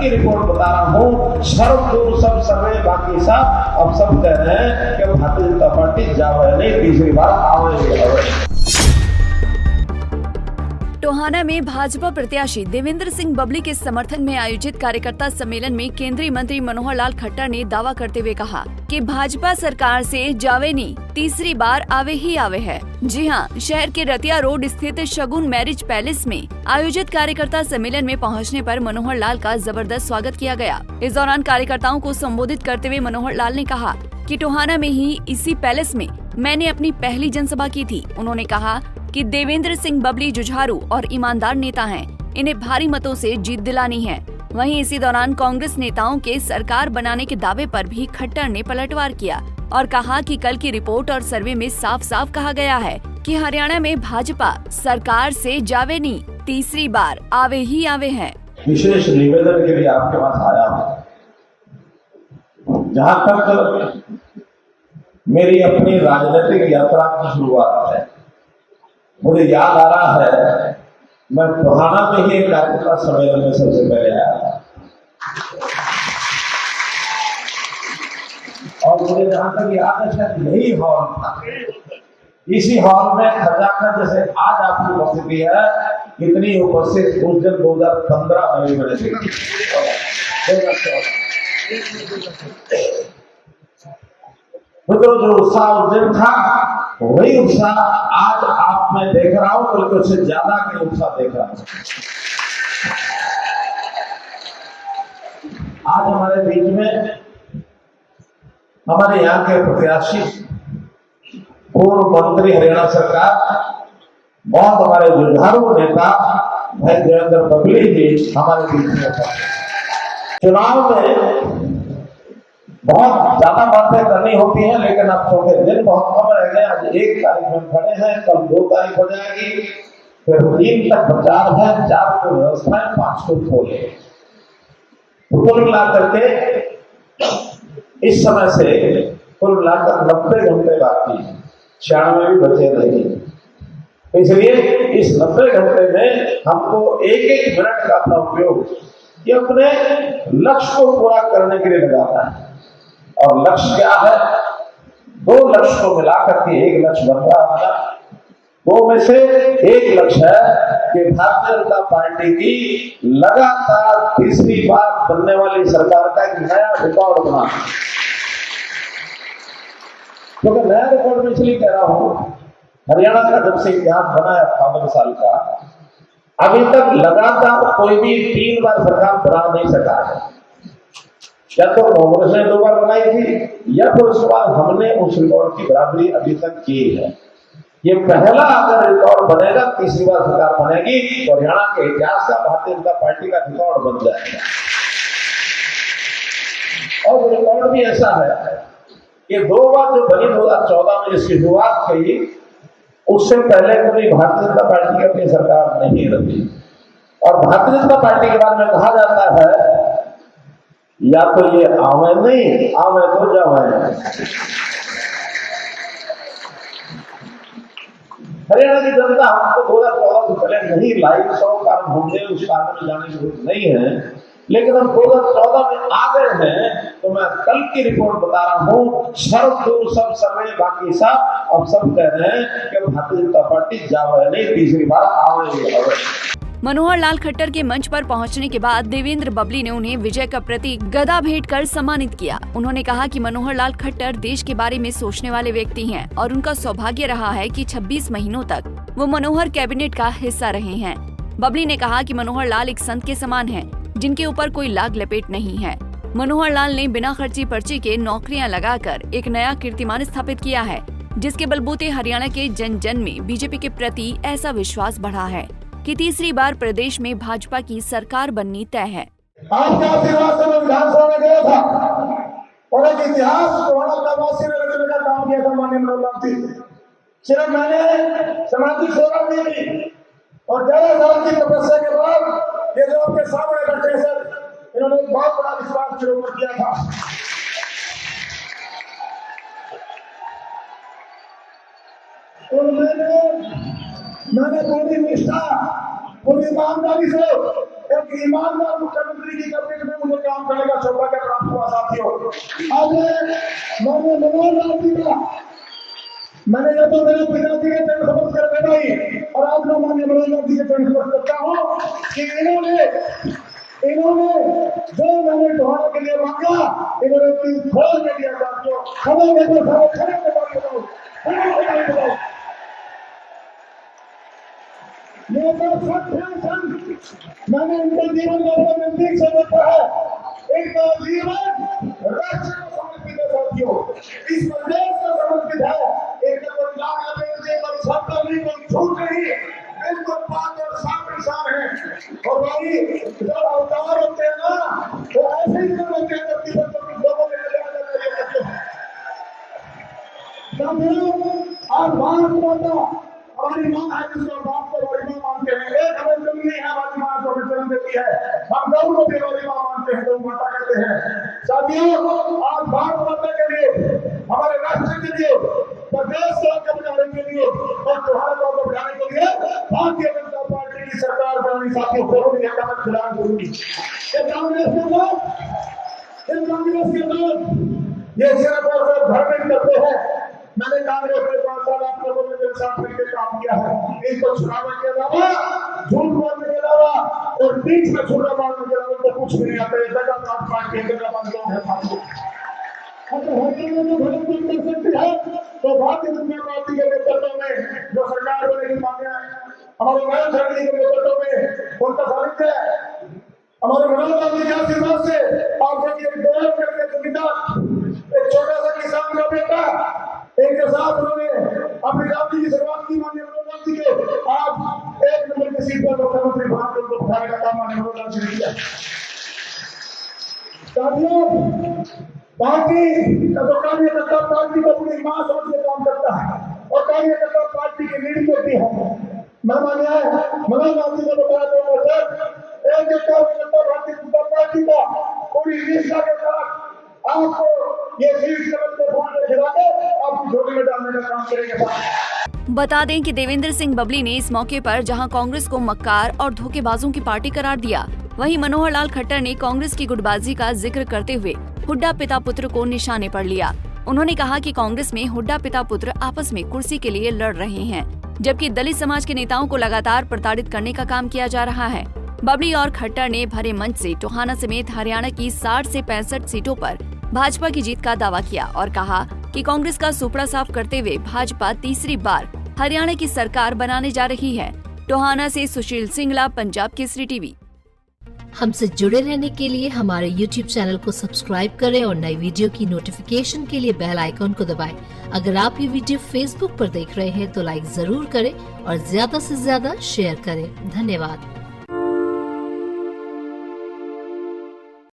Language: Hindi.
की रिपोर्ट बता रहा हूँ, सर्वदूर सब सर्वे बाकी सब, अब सब कह रहे हैं कि भारतीय जनता पार्टी जावे नहीं, तीसरी बार आवे। टोहाना में भाजपा प्रत्याशी देवेंद्र सिंह बबली के समर्थन में आयोजित कार्यकर्ता सम्मेलन में केंद्रीय मंत्री मनोहर लाल खट्टर ने दावा करते हुए कहा कि भाजपा सरकार से जावे नहीं, तीसरी बार आवे ही आवे है। जी हां, शहर के रतिया रोड स्थित शगुन मैरिज पैलेस में आयोजित कार्यकर्ता सम्मेलन में पहुंचने पर मनोहर लाल का जबरदस्त स्वागत किया गया। इस दौरान कार्यकर्ताओं को संबोधित करते हुए मनोहर लाल ने कहा कि टोहाना में ही इसी पैलेस में मैंने अपनी पहली जनसभा की थी। उन्होंने कहा कि देवेंद्र सिंह बबली जुझारू और ईमानदार नेता हैं, इन्हें भारी मतों से जीत दिलानी है। वहीं इसी दौरान कांग्रेस नेताओं के सरकार बनाने के दावे पर भी खट्टर ने पलटवार किया और कहा कि कल की रिपोर्ट और सर्वे में साफ साफ कहा गया है कि हरियाणा में भाजपा सरकार से जावे नहीं, तीसरी बार आवे ही आवे है। विशेष निवेदन के लिए आपके पास आया हूँ। जहाँ तक मेरी अपनी राजनीतिक यात्रा की शुरुआत है, मुझे याद आ रहा है, मैं टोहाना में ही एक कार्यकर्ता सम्मेलन में सबसे पहले आया था और मुझे जहां तक याद है शायद यही हॉल था। इसी हॉल में खजाखत जैसे आज आपकी उपस्थिति है, इतनी उपस्थित उस दिन 2015 में भी मैंने देखी। मित्रों, जो उत्साह उस दिन था वही उत्साह आज आप मैं देख रहा हूं, बल्कि उससे ज्यादा के उत्साह देख रहा हूं। आज हमारे बीच में हमारे यहाँ के प्रत्याशी पूर्व मंत्री हरियाणा सरकार, बहुत हमारे जुझारू नेता भाई देवेंद्र बबली जी हमारे बीच में था। चुनाव में बहुत ज्यादा बातें करनी होती हैं, लेकिन अब छोटे दिन बहुत कम रह गए। आज 1 तारीख में खड़े हैं, कल 2 तारीख हो जाएगी, फिर 3 तक प्रचार है, 4 को व्यवस्था है, 5 को खोले। कुल मिलाकर के इस समय से कुल मिलाकर 90 घंटे बाकी है, 96 भी बचे नहीं। इसलिए इस 90 घंटे में हमको एक मिनट का अपना उपयोग ये अपने लक्ष्य को पूरा करने के लिए लगाना है। और लक्ष्य क्या है? 2 लक्ष्य को मिलाकर के एक लक्ष्य बन रहा है। 2 में से एक लक्ष्य है कि भारतीय जनता पार्टी की लगातार तीसरी बार बनने वाली सरकार का एक नया रिकॉर्ड बनाना। क्योंकि नया रिकॉर्ड में इसलिए कह रहा हूं, हरियाणा का जब से इतिहास बना है 58 साल का, अभी तक लगातार कोई भी 3 बार सरकार बना नहीं सका है। या तो कांग्रेस ने 2 बार बनाई थी, या फिर उसके बाद हमने उस रिकॉर्ड की बराबरी अभी तक की है। ये पहला अगर रिकॉर्ड बनेगा, तीसरी बार सरकार बनेगी, तो हरियाणा के इतिहास का भारतीय जनता पार्टी का रिकॉर्ड बन जाएगा। और रिकॉर्ड भी ऐसा है कि 2 बार जो बनी 2014 में जिसकी शुरुआत की, उससे पहले कभी भारतीय जनता पार्टी की अपनी सरकार नहीं रही। और भारतीय जनता पार्टी के बारे में कहा जाता है, या तो ये आवे नहीं, आवे तो जावे। हरियाणा की जनता हमको 2014 से पहले नहीं लाई, 100 कारण होंगे, उस कारण में जाने की जरूरत नहीं है, लेकिन हम 2014 में आ गए हैं। तो मैं कल की रिपोर्ट बता रहा हूँ, सर्वदूर सब सर्वे बाकी सब, अब सब कह रहे हैं कि भारतीय जनता पार्टी जावे नहीं, तीसरी बार आवे। मनोहर लाल खट्टर के मंच पर पहुंचने के बाद देवेंद्र बबली ने उन्हें विजय का प्रतीक गदा भेंट कर सम्मानित किया। उन्होंने कहा कि मनोहर लाल खट्टर देश के बारे में सोचने वाले व्यक्ति हैं और उनका सौभाग्य रहा है कि 26 महीनों तक वो मनोहर कैबिनेट का हिस्सा रहे हैं। बबली ने कहा कि मनोहर लाल एक संत के समान हैं, जिनके ऊपर कोई लाग लपेट नहीं है। मनोहर लाल ने बिना खर्ची पर्ची के नौकरियां लगाकर एक नया कीर्तिमान स्थापित किया है, जिसके बलबूते हरियाणा के जन जन में बीजेपी के प्रति ऐसा विश्वास बढ़ा है कि तीसरी बार प्रदेश में भाजपा की सरकार बननी तय है। आपके आशीर्वाद से मैं विधानसभा में गया था और एक इतिहास का काम किया था माननीय मनोहर लाल जी। सिर्फ मैंने सामाजिक सेवा की और 11 साल की तपस्या के बाद ये जो आपके सामने बैठे सर, इन्होंने एक बहुत बड़ा विश्वास शुरू कर दिया था। और मैंने पूरी निष्ठा, पूरी ईमानदारी से एक ईमानदार मुख्यमंत्री की कैबिनेट में मुझे काम करने का सौभाग्य प्राप्त हुआ साथियों। आज मैंने मनोहर लाल जी का, मैंने जब तो मेरे पिताजी के चरण समझ कर बैठाई और आज मैं माननीय मनोहर लाल जी के चरण समझ करता हूँ कि इन्होंने जो मैंने टोहाना के लिए मांगा, इन्होंने तीन खोल में दिया साथियों। खड़े बताओ, ये तो सत्य है। मैंने इनका जीवन बहुत नजदीक से देखा है। इनका जीवन राष्ट्र को समर्पित है साथियों, इस प्रदेश को समर्पित है। इनका कोई लागा नहीं, कोई छात्र नहीं, कोई झूठ नहीं, बिल्कुल पाक और साफ इंसान है। और भाई जब अवतार होते हैं ना, तो ऐसे ही होते हैं जब कि लोगों ने आज भारत माता हमारी मां है, जिसको बाप को बड़ी मां मानते हैं। एक हमें जमीन है, हमारी मां को जन्म देती है, हम गौ को भी बड़ी मां मानते हैं, गौ माता कहते हैं साथियों। आज भारत माता के लिए, हमारे राष्ट्र के लिए, प्रदेश को आगे बढ़ाने के लिए और त्योहार को आगे बढ़ाने के लिए भारतीय जनता पार्टी की सरकार बनानी साथियों जरूरी है, कदम खिलाना जरूरी है। कांग्रेस के लोग ये सिर्फ और सिर्फ भ्रमित करते हैं। मैंने कांग्रेस में 5 साल आप लोगों ने मेरे साथ मिलकर काम किया है। इनको चुनाव के अलावा, झूठ बोलने के अलावा और बीच में छुरा मारने के अलावा तो कुछ भी नहीं आता है। जगह पार्टी के जगह लोग हैं साथियों। अगर हर जगह में भ्रमित कर सकती है तो भारतीय जनता पार्टी के नेतृत्व में जो सरकार बनेगी, मान्य हमारे नरेंद्र मोदी के नेतृत्व में उनका सानिध्य है, हमारे मनोहर लाल जी के आशीर्वाद से आप देखिए, दौड़ करके जमींदार एक छोटा सा किसान का बेटा, इनके साथ उन्होंने अपनी राजनीति की शुरुआत की। माननीय मनोहर लाल जी के आज 1 नंबर की सीट पर मुख्यमंत्री बनाकर उनको उठाने का काम माननीय मनोहर लाल जी ने किया साथियों। पार्टी का तो कार्यकर्ता पार्टी को अपनी मां समझ के काम करता है और कार्यकर्ता पार्टी की लीड करती है। मैं मानिए मनोहर लाल जी ने बताया तो सर एक कार्यकर्ता भारतीय जनता पार्टी का पूरी निष्ठा के साथ आपको ये सीट लेवल पर फोन में खिला के आपकी झोली में डालने का काम करेंगे। बता दें कि देवेंद्र सिंह बबली ने इस मौके पर जहां कांग्रेस को मक्कार और धोखेबाजों की पार्टी करार दिया, वहीं मनोहर लाल खट्टर ने कांग्रेस की गुटबाजी का जिक्र करते हुए हुड्डा पिता पुत्र को निशाने पर लिया। उन्होंने कहा कि कांग्रेस में हुड्डा पिता पुत्र आपस में कुर्सी के लिए लड़ रहे हैं, जबकि दलित समाज के नेताओं को लगातार प्रताड़ित करने का काम किया जा रहा है। बबली और खट्टर ने भरे मंच से टोहाना समेत हरियाणा की 60 से 65 सीटों पर भाजपा की जीत का दावा किया और कहा कि कांग्रेस का सुपड़ा साफ करते हुए भाजपा तीसरी बार हरियाणा की सरकार बनाने जा रही है। टोहाना से सुशील सिंगला, पंजाब केसरी टीवी। हमसे जुड़े रहने के लिए हमारे YouTube चैनल को सब्सक्राइब करें और नई वीडियो की नोटिफिकेशन के लिए बेल आइकॉन को दबाएं। अगर आप ये वीडियो Facebook पर देख रहे हैं तो लाइक जरूर करें और ज्यादा से ज्यादा शेयर करें। धन्यवाद।